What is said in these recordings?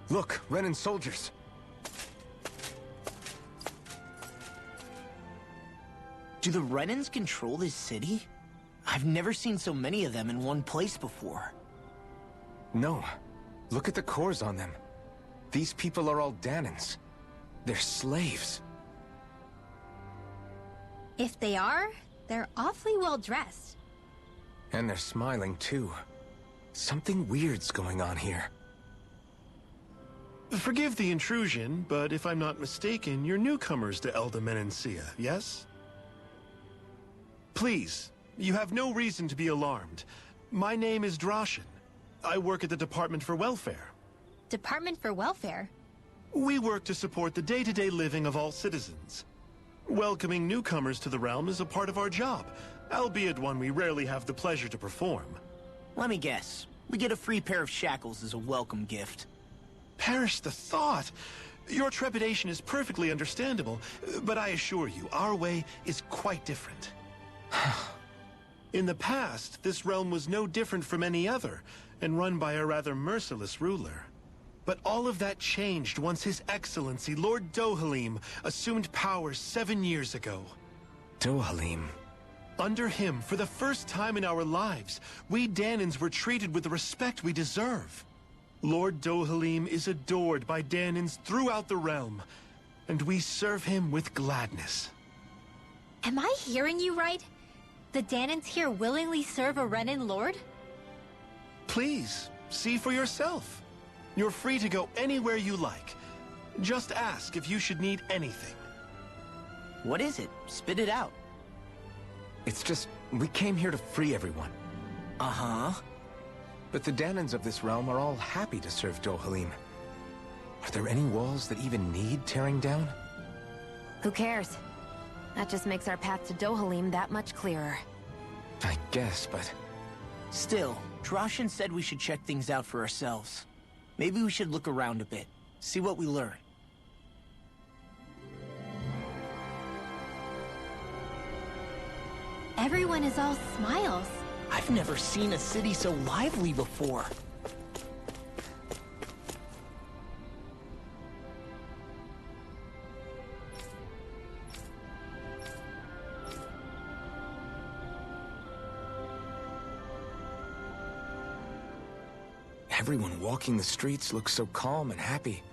Look, Renan soldiers. Do the Renans control this city? I've never seen so many of them in one place before. No. Look at the cores on them. These people are all Danans. They're slaves. If they are, they're awfully well dressed. And they're smiling, too. Something weird's going on here. Forgive the intrusion, but if I'm not mistaken, you're newcomers to Elda Menancia, yes? Please, you have no reason to be alarmed. My name is Droshin. I work at the Department for Welfare. Department for Welfare? We work to support the day-to-day living of all citizens. Welcoming newcomers to the realm is a part of our job, albeit one we rarely have the pleasure to perform. Let me guess. We get a free pair of shackles as a welcome gift. Perish the thought! Your trepidation is perfectly understandable, but I assure you, our way is quite different. In the past, this realm was no different from any other, and run by a rather merciless ruler. But all of that changed once His Excellency, Lord Dohalim, assumed power 7 years ago. Dohalim. Under him, for the first time in our lives, we Danans were treated with the respect we deserve. Lord Dohalim is adored by Danans throughout the realm, and we serve him with gladness. Am I hearing you right? The Danans here willingly serve a Renan lord? Please, see for yourself. You're free to go anywhere you like. Just ask if you should need anything. What is it? Spit it out. It's just, we came here to free everyone. Uh-huh. But the Danans of this realm are all happy to serve Dohalim. Are there any walls that even need tearing down? Who cares? That just makes our path to Dohalim that much clearer. I guess, but... Still, Droshin said we should check things out for ourselves. Maybe we should look around a bit, see what we learn. Everyone is all smiles. I've never seen a city so lively before. Everyone walking the streets looks so calm and happy.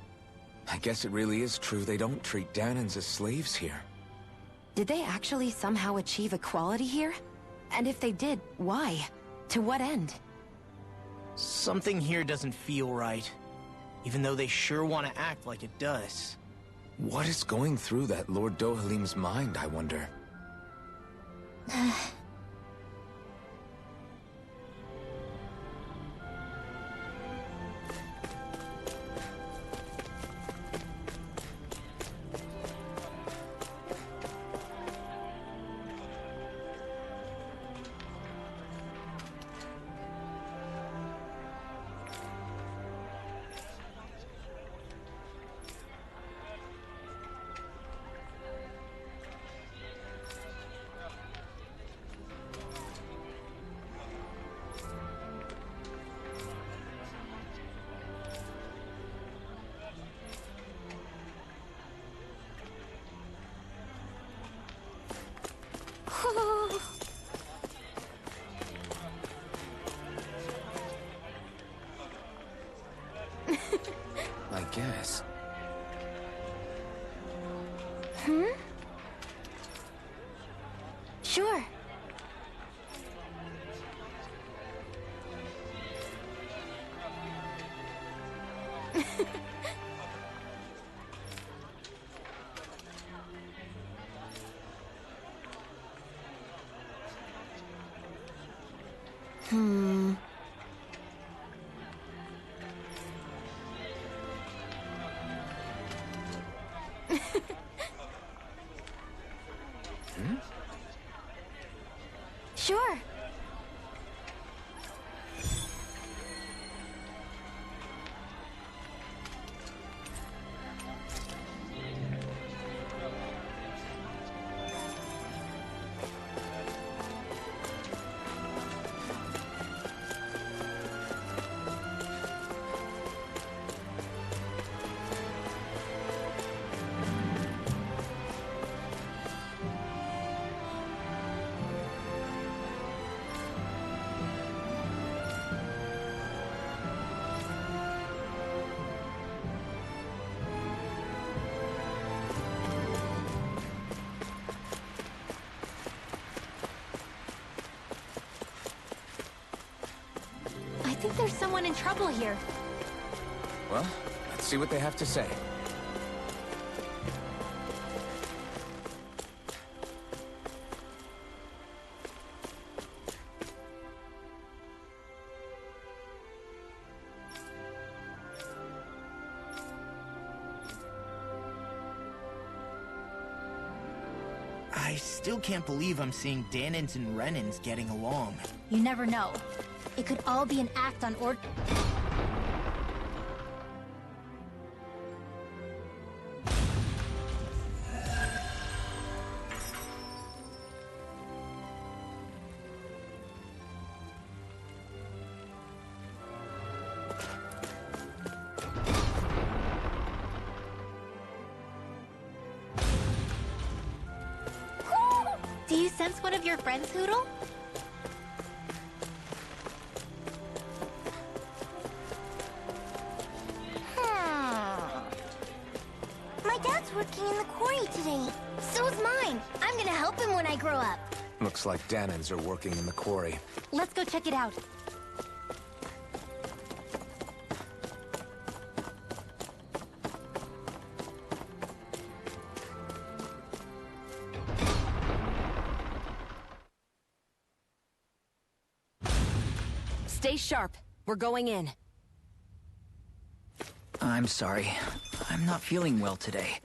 I guess it really is true they don't treat Danans as slaves here. Did they actually somehow achieve equality here? And if they did, why? To what end? Something here doesn't feel right, even though they sure want to act like it does. What is going through that Lord Dohalim's mind, I wonder? I guess. Sure. Sure. think there's someone in trouble here. Well, let's see what they have to say. I still can't believe I'm seeing Danins and Renins getting along. You never know. It could all be an act on Do you sense one of your friends, Hoodle? My dad's working in the quarry today. So's mine. I'm gonna help him when I grow up. Looks like Danins are working in the quarry. Let's go check it out. Stay sharp. We're going in. I'm sorry. I'm not feeling well today.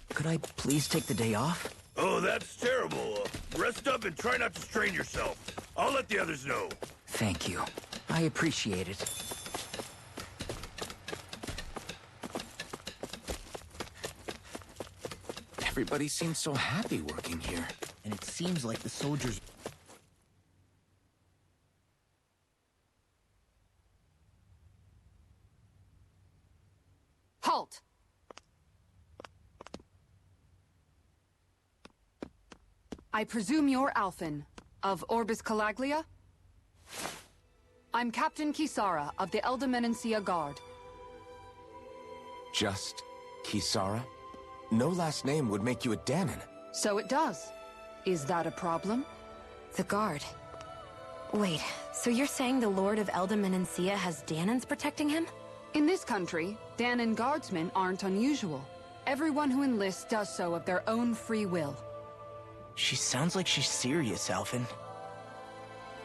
Could I please take the day off? Oh, that's terrible. Rest up and try not to strain yourself. I'll let the others know. Thank you. I appreciate it. Everybody seems so happy working here. And it seems like the soldiers... Halt! I presume you're Alphen, of Orbis Calaglia? I'm Captain Kisara of the Elder Guard. Just Kisara? No last name would make you a Danin. So it does. Is that a problem? The Guard. Wait, so you're saying the Lord of Elder Menancia has Danins protecting him? In this country, Danin guardsmen aren't unusual. Everyone who enlists does so of their own free will. She sounds like she's serious, Alphen.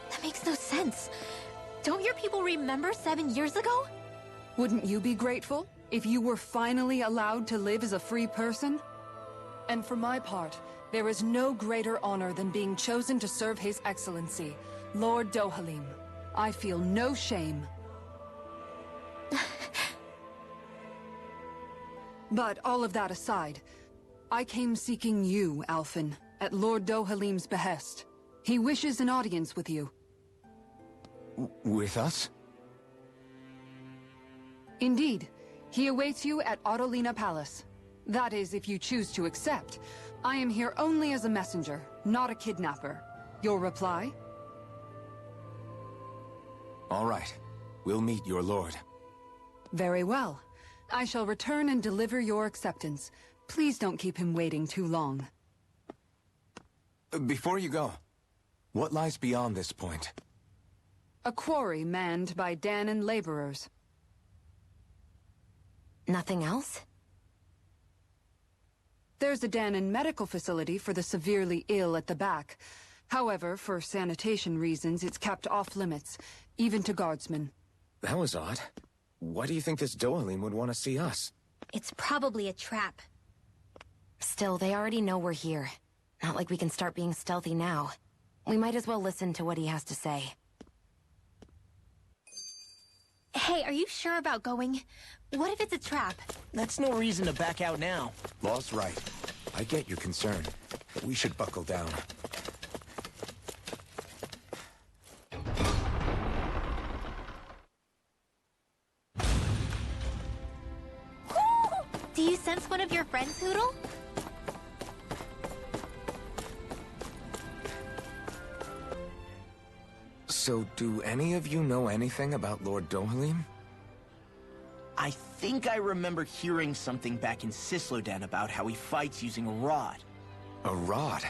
That makes no sense. Don't your people remember 7 years ago? Wouldn't you be grateful if you were finally allowed to live as a free person? And for my part, there is no greater honor than being chosen to serve His Excellency, Lord Dohalim. I feel no shame. But all of that aside, I came seeking you, Alphen, at Lord Dohalim's behest. He wishes an audience with you. With us? Indeed. He awaits you at Autolina Palace. That is, if you choose to accept. I am here only as a messenger, not a kidnapper. Your reply? All right. We'll meet your lord. Very well. I shall return and deliver your acceptance. Please don't keep him waiting too long. Before you go, what lies beyond this point? A quarry manned by Danin laborers. Nothing else? There's a Danin medical facility for the severely ill at the back. However, for sanitation reasons, it's kept off limits, even to guardsmen. That was odd. Why do you think this Dohalim would want to see us? It's probably a trap. Still, they already know we're here. Not like we can start being stealthy now. We might as well listen to what he has to say. Hey, are you sure about going? What if it's a trap? That's no reason to back out now. Law's right. I get your concern, but we should buckle down. Do you sense one of your friends, Hoodle? So, do any of you know anything about Lord Dohalim? I think I remember hearing something back in Sislodan about how he fights using a rod. A rod?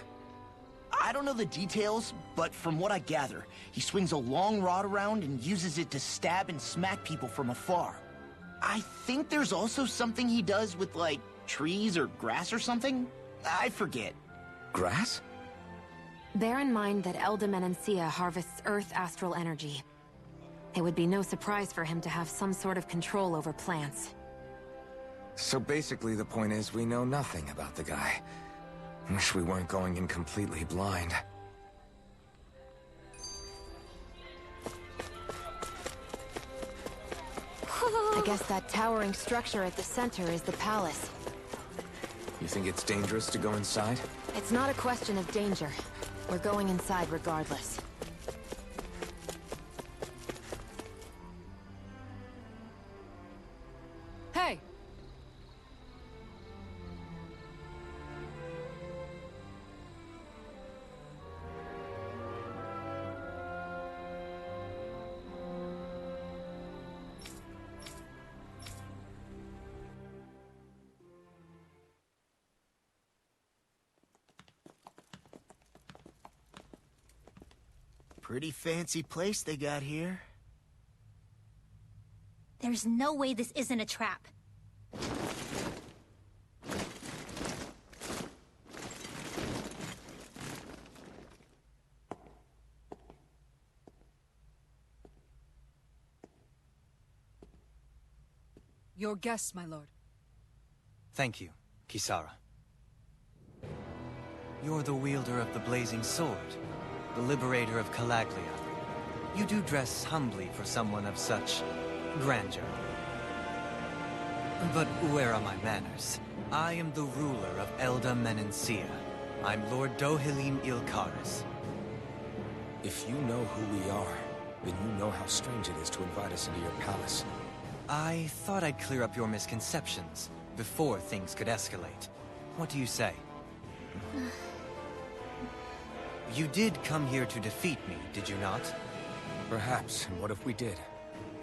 I don't know the details, but from what I gather, he swings a long rod around and uses it to stab and smack people from afar. I think there's also something he does with, like, trees or grass or something? I forget. Grass? Bear in mind that Elda Menencia harvests Earth astral energy. It would be no surprise for him to have some sort of control over plants. So basically the point is we know nothing about the guy. Wish we weren't going in completely blind. I guess that towering structure at the center is the palace. You think it's dangerous to go inside? It's not a question of danger. We're going inside regardless. Hey! Pretty fancy place they got here. There's no way this isn't a trap. Your guests, my lord. Thank you, Kisara. You're the wielder of the blazing sword, the liberator of Calaglia. You do dress humbly for someone of such grandeur. But where are my manners? I am the ruler of Elda Menencia. I'm Lord Dohilim Ilkaris. If you know who we are, then you know how strange it is to invite us into your palace. I thought I'd clear up your misconceptions before things could escalate. What do you say? You did come here to defeat me, did you not? Perhaps, and what if we did?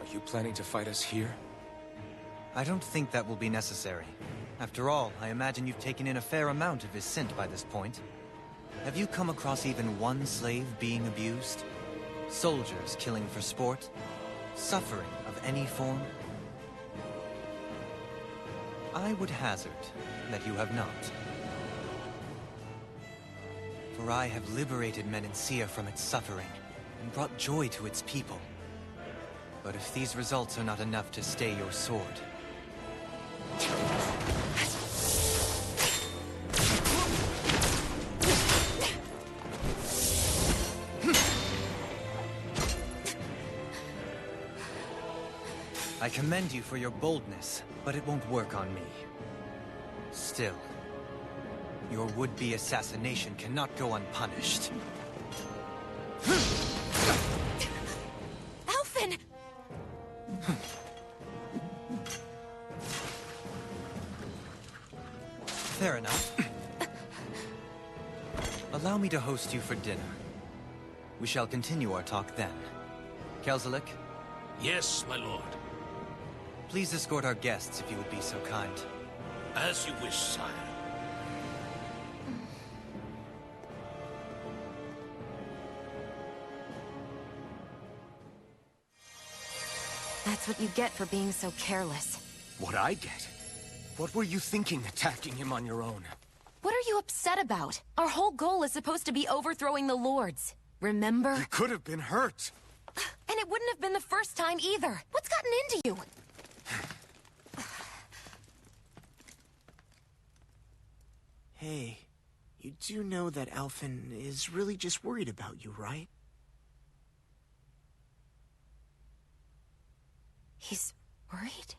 Are you planning to fight us here? I don't think that will be necessary. After all, I imagine you've taken in a fair amount of his scent by this point. Have you come across even one slave being abused? Soldiers killing for sport? Suffering of any form? I would hazard that you have not. For I have liberated Menencia from its suffering, and brought joy to its people. But if these results are not enough to stay your sword... I commend you for your boldness, but it won't work on me. Still, your would-be assassination cannot go unpunished. Alphen! Fair enough. Allow me to host you for dinner. We shall continue our talk then. Kelzelik, Yes, my lord. please escort our guests if you would be so kind. As you wish, sire. That's what you get for being so careless. What I get? What were you thinking attacking him on your own? What are you upset about? Our whole goal is supposed to be overthrowing the Lords. Remember? You could have been hurt. And it wouldn't have been the first time either. What's gotten into you? Hey, you do know that Alphen is really just worried about you, right? He's worried?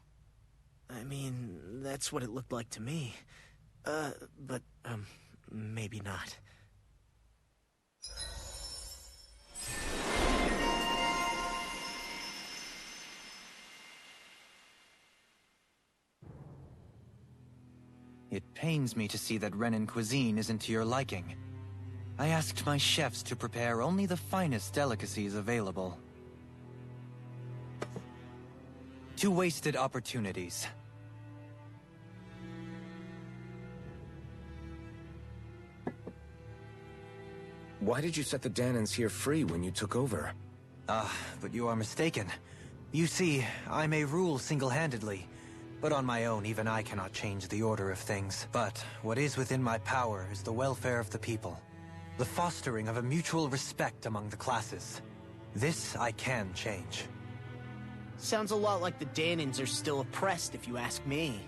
I mean, that's what it looked like to me. But maybe not. It pains me to see that Renan cuisine isn't to your liking. I asked my chefs to prepare only the finest delicacies available. 2 wasted opportunities. Why did you set the Danans here free when you took over? But you are mistaken. You see, I may rule single-handedly, but on my own, even I cannot change the order of things. But what is within my power is the welfare of the people, the fostering of a mutual respect among the classes. This I can change. Sounds a lot like the Danans are still oppressed, if you ask me.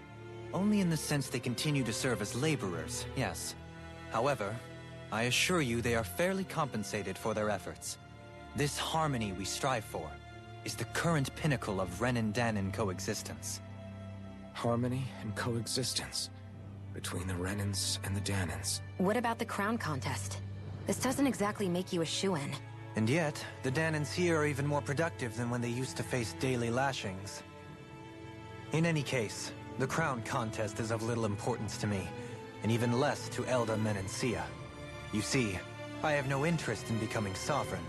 Only in the sense they continue to serve as laborers, yes. However, I assure you they are fairly compensated for their efforts. This harmony we strive for is the current pinnacle of Renin-Danan coexistence. Harmony and coexistence between the Renins and the Danans. What about the crown contest? This doesn't exactly make you a shoo-in. And yet, the Danans here are even more productive than when they used to face daily lashings. In any case, the crown contest is of little importance to me, and even less to Elda Menencia. You see, I have no interest in becoming sovereign.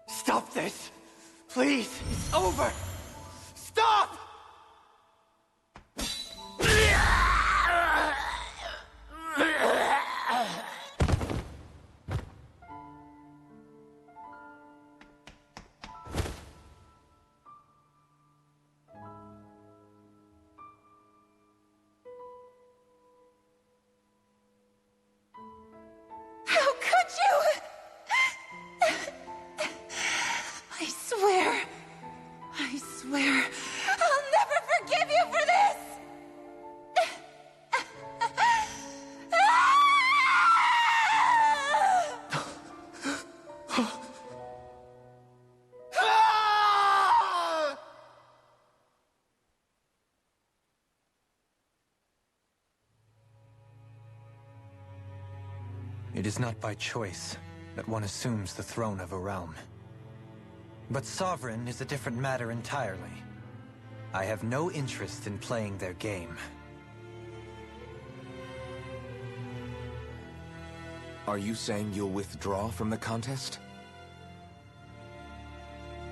Stop this! Please! It's over! Stop! How could you? I swear, I'll never forgive you for this! It is not by choice that one assumes the throne of a realm. But sovereign is a different matter entirely. I have no interest in playing their game. Are you saying you'll withdraw from the contest?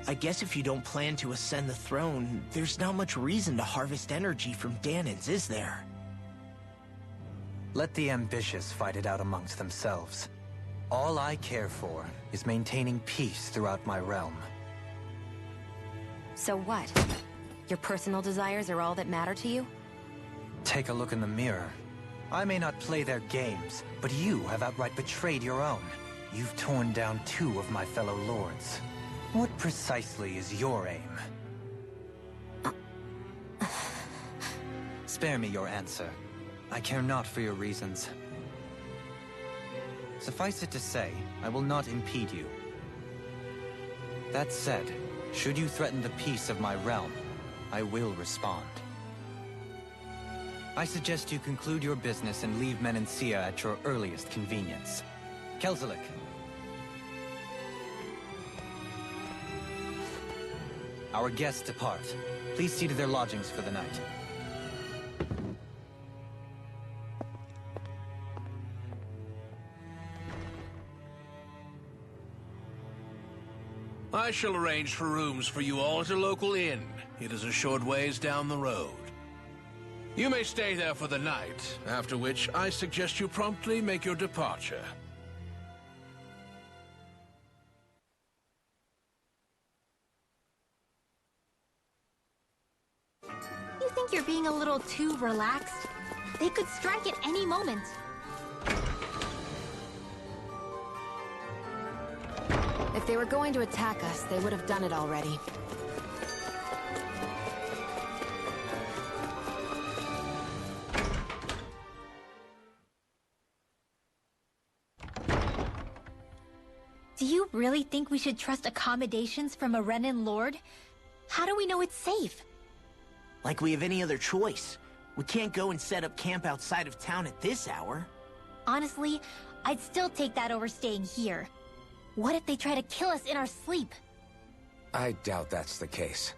I guess if you don't plan to ascend the throne, there's not much reason to harvest energy from Danans, is there? Let the ambitious fight it out amongst themselves. All I care for is maintaining peace throughout my realm. So what? Your personal desires are all that matter to you? Take a look in the mirror. I may not play their games, but you have outright betrayed your own. You've torn down 2 of my fellow lords. What precisely is your aim? Spare me your answer. I care not for your reasons. Suffice it to say, I will not impede you. That said, should you threaten the peace of my realm, I will respond. I suggest you conclude your business and leave Menencia at your earliest convenience. Kelzelik. Our guests depart. Please see to their lodgings for the night. I shall arrange for rooms for you all at a local inn. It is a short ways down the road. You may stay there for the night, after which I suggest you promptly make your departure. You think you're being a little too relaxed? They could strike at any moment. If they were going to attack us, they would have done it already. Do you really think we should trust accommodations from a Renin Lord? How do we know it's safe? Like we have any other choice. We can't go and set up camp outside of town at this hour. Honestly, I'd still take that over staying here. What if they try to kill us in our sleep? I doubt that's the case.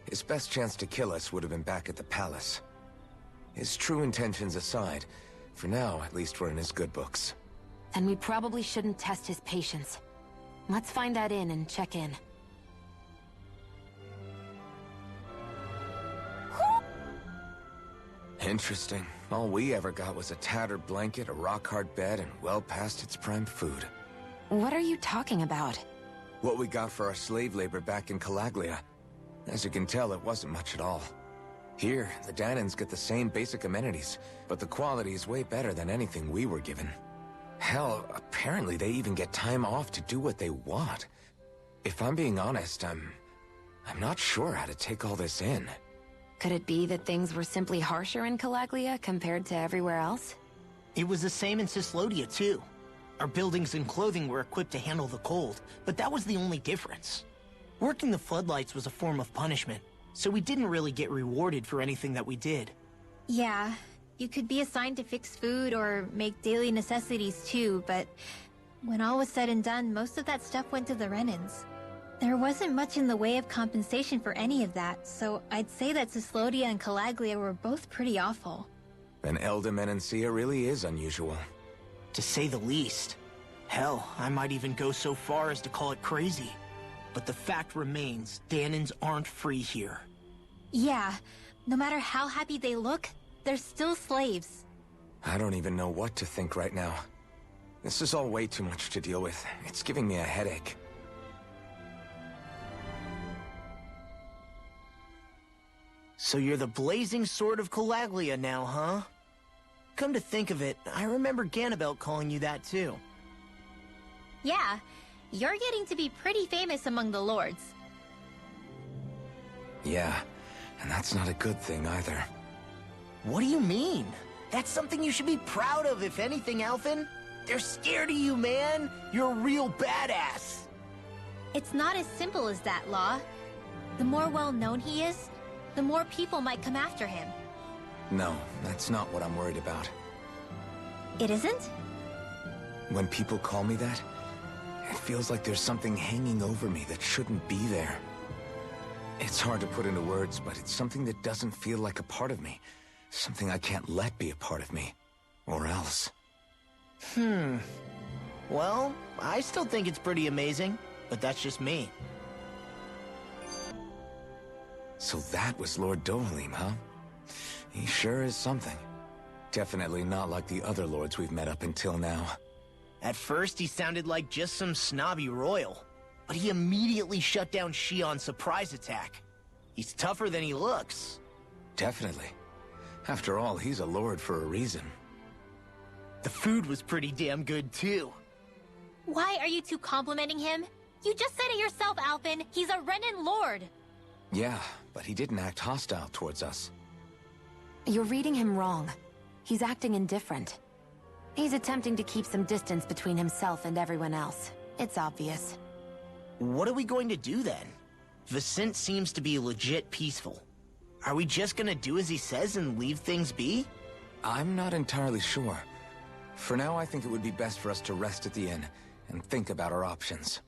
His best chance to kill us would have been back at the palace. His true intentions aside, for now, at least we're in his good books. Then we probably shouldn't test his patience. Let's find that inn and check in. Interesting. All we ever got was a tattered blanket, a rock-hard bed, and well past its prime food. What are you talking about? What we got for our slave labor back in Calaglia. As you can tell, it wasn't much at all. Here, the Danans get the same basic amenities, but the quality is way better than anything we were given. Hell, apparently they even get time off to do what they want. If I'm being honest, I'm not sure how to take all this in. Could it be that things were simply harsher in Calaglia compared to everywhere else? It was the same in Cislodia, too. Our buildings and clothing were equipped to handle the cold, but that was the only difference. Working the floodlights was a form of punishment, so we didn't really get rewarded for anything that we did. Yeah, you could be assigned to fix food or make daily necessities too, but when all was said and done, most of that stuff went to the Renins. There wasn't much in the way of compensation for any of that, so I'd say that Cislodia and Calaglia were both pretty awful. And Elda-Menancia really is unusual. To say the least. Hell, I might even go so far as to call it crazy. But the fact remains, Danans aren't free here. Yeah, no matter how happy they look, they're still slaves. I don't even know what to think right now. This is all way too much to deal with. It's giving me a headache. So you're the blazing sword of Calaglia now, huh? Come to think of it, I remember Ganabelt calling you that too. Yeah, you're getting to be pretty famous among the lords. Yeah, and that's not a good thing either. What do you mean? That's something you should be proud of, if anything, Alphen. They're scared of you, man. You're a real badass. It's not as simple as that, Law. The more well-known he is, the more people might come after him. No, that's not what I'm worried about. It isn't? When people call me that, it feels like there's something hanging over me that shouldn't be there. It's hard to put into words, but it's something that doesn't feel like a part of me. Something I can't let be a part of me. Or else. Well, I still think it's pretty amazing, but that's just me. So that was Lord Dovalim, huh? He sure is something. Definitely not like the other lords we've met up until now. At first, he sounded like just some snobby royal, but he immediately shut down Shion's surprise attack. He's tougher than he looks. Definitely. After all, he's a lord for a reason. The food was pretty damn good, too. Why are you two complimenting him? You just said it yourself, Alphen. He's a Renin Lord. Yeah, but he didn't act hostile towards us. You're reading him wrong. He's acting indifferent. He's attempting to keep some distance between himself and everyone else. It's obvious. What are we going to do then? Vicente seems to be legit peaceful. Are we just gonna do as he says and leave things be? I'm not entirely sure. For now, I think it would be best for us to rest at the inn and think about our options.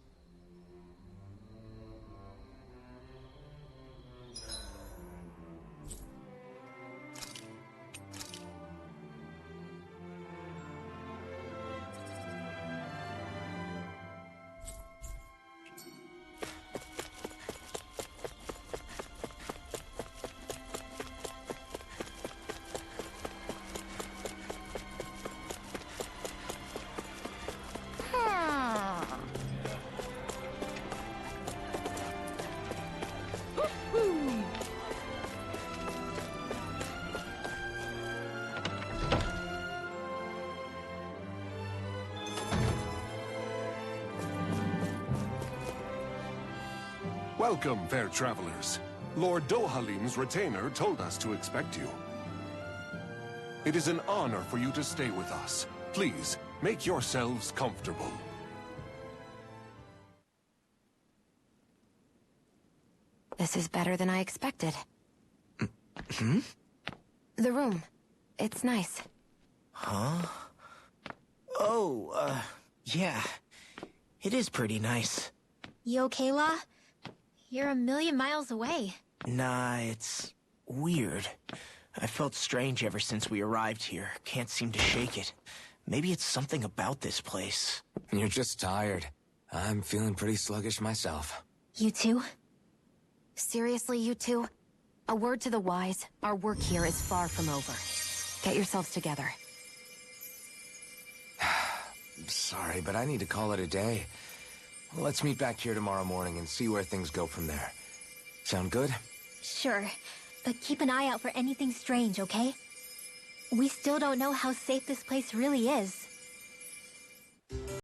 Welcome, fair travelers. Lord Dohalim's retainer told us to expect you. It is an honor for you to stay with us. Please, make yourselves comfortable. This is better than I expected. Hmm? The room. It's nice. Huh? Oh, yeah. It is pretty nice. You okay, La? You're a million miles away. Nah, it's weird. I felt strange ever since we arrived here. Can't seem to shake it. Maybe it's something about this place. You're just tired. I'm feeling pretty sluggish myself. You too? Seriously, you two? A word to the wise, our work here is far from over. Get yourselves together. Sorry, but I need to call it a day. Let's meet back here tomorrow morning and see where things go from there. Sound good? Sure, but keep an eye out for anything strange, okay? We still don't know how safe this place really is.